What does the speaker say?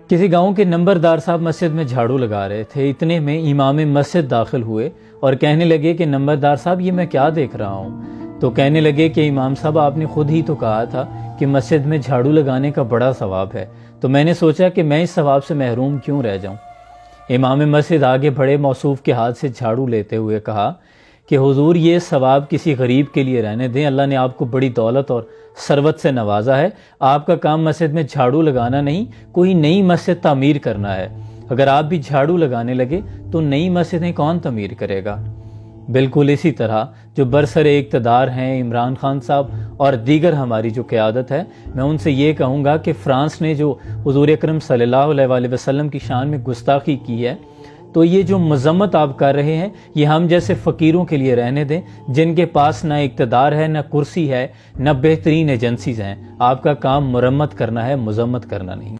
کسی گاؤں کے نمبردار صاحب مسجد میں جھاڑو لگا رہے تھے، اتنے میں امام مسجد داخل ہوئے اور کہنے لگے کہ نمبردار صاحب یہ میں کیا دیکھ رہا ہوں؟ تو کہنے لگے کہ امام صاحب آپ نے خود ہی تو کہا تھا کہ مسجد میں جھاڑو لگانے کا بڑا ثواب ہے، تو میں نے سوچا کہ میں اس ثواب سے محروم کیوں رہ جاؤں۔ امام مسجد آگے بڑھے، موصوف کے ہاتھ سے جھاڑو لیتے ہوئے کہا کہ حضور یہ ثواب کسی غریب کے لیے رہنے دیں، اللہ نے آپ کو بڑی دولت اور ثروت سے نوازا ہے، آپ کا کام مسجد میں جھاڑو لگانا نہیں، کوئی نئی مسجد تعمیر کرنا ہے۔ اگر آپ بھی جھاڑو لگانے لگے تو نئی مسجدیں کون تعمیر کرے گا؟ بالکل اسی طرح جو برسر اقتدار ہیں عمران خان صاحب اور دیگر ہماری جو قیادت ہے، میں ان سے یہ کہوں گا کہ فرانس نے جو حضور اکرم صلی اللہ علیہ وآلہ وسلم کی شان میں گستاخی کی ہے، تو یہ جو مذمت آپ کر رہے ہیں یہ ہم جیسے فقیروں کے لیے رہنے دیں، جن کے پاس نہ اقتدار ہے، نہ کرسی ہے، نہ بہترین ایجنسیز ہیں۔ آپ کا کام مرمت کرنا ہے، مذمت کرنا نہیں۔